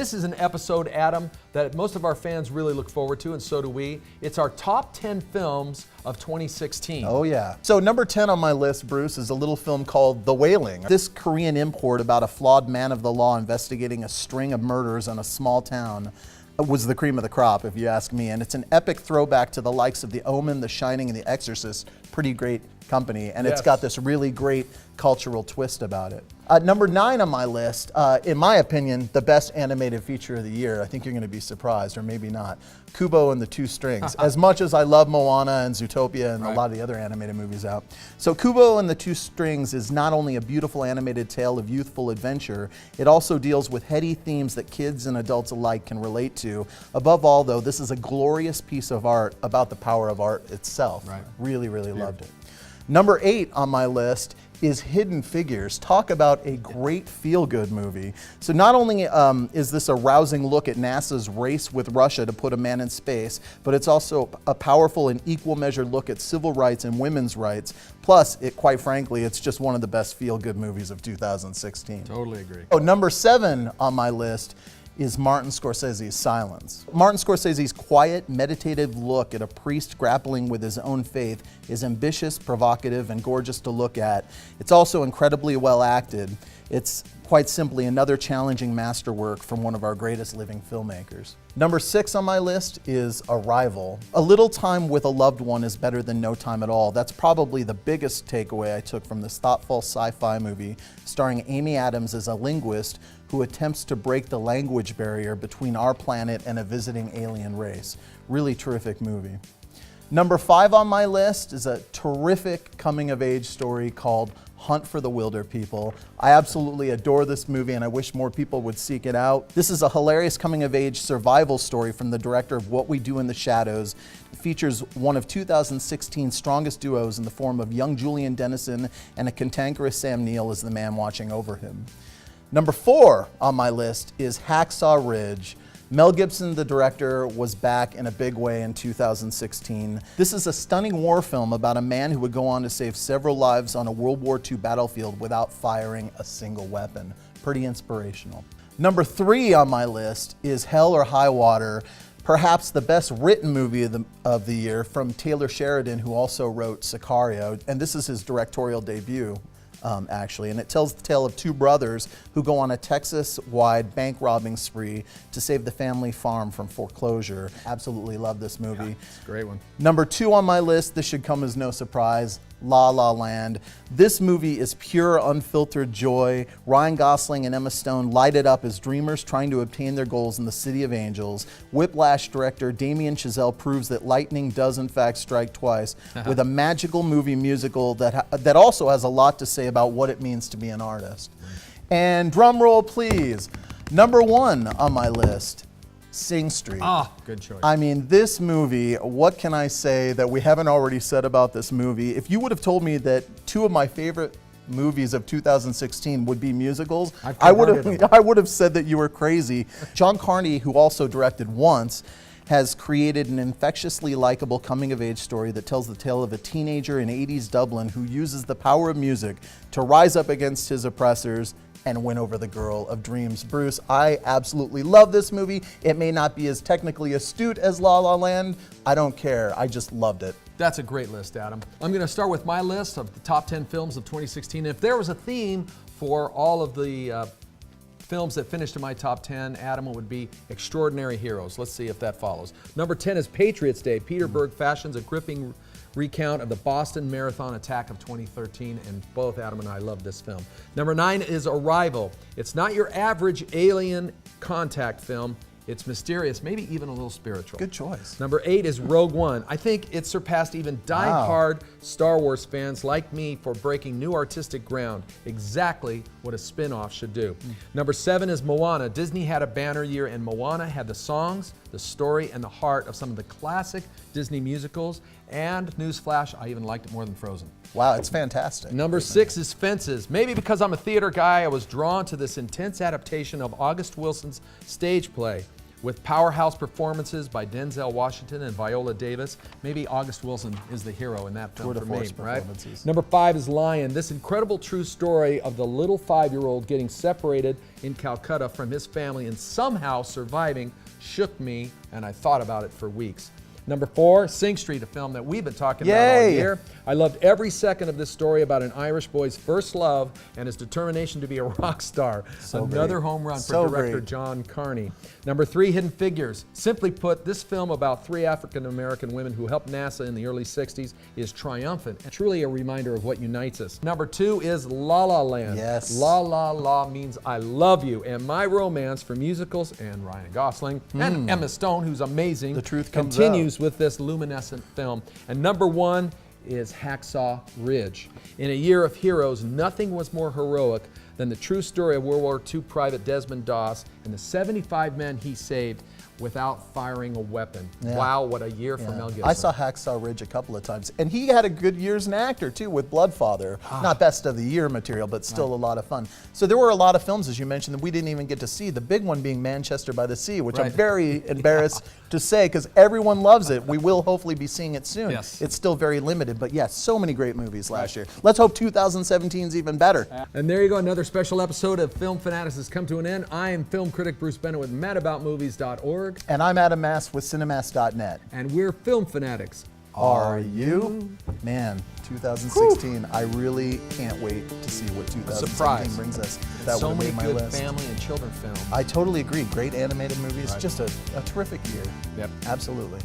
this is an episode, Adam, that most of our fans really look forward to, and so do we. It's our top 10 films of 2016. Oh yeah. So number 10 on my list, Bruce, is a little film called The Wailing. This Korean import about a flawed man of the law investigating a string of murders in a small town was the cream of the crop, if you ask me. And it's an epic throwback to the likes of The Omen, The Shining, and The Exorcist. Pretty great company. And It's got this really great cultural twist about it. Number 9 on my list, in my opinion, the best animated feature of the year. I think you're going to be surprised, or maybe not. Kubo and the Two Strings. As much as I love Moana and Zootopia and a lot of the other animated movies out. So Kubo and the Two Strings is not only a beautiful animated tale of youthful adventure, it also deals with heady themes that kids and adults alike can relate to. Above all, though, this is a glorious piece of art about the power of art itself. Really, really loved it. Number 8 on my list is Hidden Figures. Talk about a great feel-good movie. So not only is this a rousing look at NASA's race with Russia to put a man in space, but it's also a powerful and equal measure look at civil rights and women's rights. Plus, quite frankly, it's just one of the best feel-good movies of 2016. Totally agree. Oh, number 7 on my list is Martin Scorsese's Silence. Martin Scorsese's quiet, meditative look at a priest grappling with his own faith is ambitious, provocative, and gorgeous to look at. It's also incredibly well acted. It's quite simply another challenging masterwork from one of our greatest living filmmakers. Number 6 on my list is Arrival. A little time with a loved one is better than no time at all. That's probably the biggest takeaway I took from this thoughtful sci-fi movie starring Amy Adams as a linguist who attempts to break the language barrier between our planet and a visiting alien race. Really terrific movie. Number 5 on my list is a terrific coming-of-age story called Hunt for the Wilder People. I absolutely adore this movie and I wish more people would seek it out. This is a hilarious coming-of-age survival story from the director of What We Do in the Shadows. It features one of 2016's strongest duos in the form of young Julian Dennison and a cantankerous Sam Neill as the man watching over him. Number 4 on my list is Hacksaw Ridge. Mel Gibson, the director, was back in a big way in 2016. This is a stunning war film about a man who would go on to save several lives on a World War II battlefield without firing a single weapon. Pretty inspirational. Number 3 on my list is Hell or High Water, perhaps the best written movie of the year from Taylor Sheridan, who also wrote Sicario, and this is his directorial debut. Actually, and it tells the tale of two brothers who go on a Texas-wide bank robbing spree to save the family farm from foreclosure. Absolutely love this movie. Yeah, it's a great one. Number 2 on my list, this should come as no surprise, La La Land. This movie is pure, unfiltered joy. Ryan Gosling and Emma Stone light it up as dreamers trying to obtain their goals in the City of Angels. Whiplash director Damien Chazelle proves that lightning does in fact strike twice with a magical movie musical that also has a lot to say about what it means to be an artist. And drum roll please, number 1 on my list, Sing Street. Ah, good choice. I mean, this movie, what can I say that we haven't already said about this movie? If you would have told me that 2 of my favorite movies of 2016 would be musicals, I would have said that you were crazy. John Carney, who also directed Once, has created an infectiously likable coming-of-age story that tells the tale of a teenager in 80s Dublin who uses the power of music to rise up against his oppressors and win over the girl of dreams. Bruce, I absolutely love this movie. It may not be as technically astute as La La Land. I don't care. I just loved it. That's a great list, Adam. I'm going to start with my list of the top 10 films of 2016. If there was a theme for all of the films that finished in my top 10, Adam, it would be extraordinary heroes. Let's see if that follows. Number 10 is Patriots Day. Peter Berg fashions a gripping recount of the Boston Marathon attack of 2013, and both Adam and I love this film. Number 9 is Arrival. It's not your average alien contact film. It's mysterious, maybe even a little spiritual. Good choice. Number 8 is Rogue One. I think it surpassed even die-hard Star Wars fans like me for breaking new artistic ground. Exactly what a spin-off should do. Number 7 is Moana. Disney had a banner year, and Moana had the songs, the story, and the heart of some of the classic Disney musicals. And newsflash, I even liked it more than Frozen. Wow, it's fantastic. Number 6 is Fences. Maybe because I'm a theater guy, I was drawn to this intense adaptation of August Wilson's stage play. with powerhouse performances by Denzel Washington and Viola Davis. Maybe August Wilson is the hero in that film Tour de for me, force right? performances. Number 5 is Lion. This incredible true story of the little 5-year-old getting separated in Calcutta from his family and somehow surviving shook me, and I thought about it for weeks. Number 4, Sing Street, a film that we've been talking about all Yay! year. I loved every second of this story about an Irish boy's first love and his determination to be a rock star. So Another great. home run for So director great. John Carney. Number 3, Hidden Figures. Simply put, this film about 3 African-American women who helped NASA in the early 60s is triumphant and truly a reminder of what unites us. Number 2 is La La Land. Yes. La La La means I love you, and my romance for musicals and Ryan Gosling and Emma Stone, who's amazing, The truth comes continues with this luminescent film. And number 1 is Hacksaw Ridge. In a year of heroes, nothing was more heroic than the true story of World War II Private Desmond Doss and the 75 men he saved without firing a weapon. Yeah. Wow, what a year for Yeah. Mel Gibson. I saw Hacksaw Ridge a couple of times, and he had a good year as an actor too with Bloodfather. Not best of the year material, but still a lot of fun. So there were a lot of films, as you mentioned, that we didn't even get to see. The big one being Manchester by the Sea, which I'm Right. very embarrassed to say because everyone loves it. We will hopefully be seeing it soon. Yes. It's still very limited, but yes, so many great movies last year. Let's hope 2017 is even better. And there you go, another special episode of Film Fanatics has come to an end. I am film critic Bruce Bennett with madaboutmovies.org. And I'm Adam Mass with Cinemast.net. And we're Film Fanatics. Are you? Man, 2016. I really can't wait to see what 2017 Surprise. brings us. And That so would many have made my good list. family and children films. I totally agree. Great animated movies. Right. Just a terrific year. Yep. Absolutely.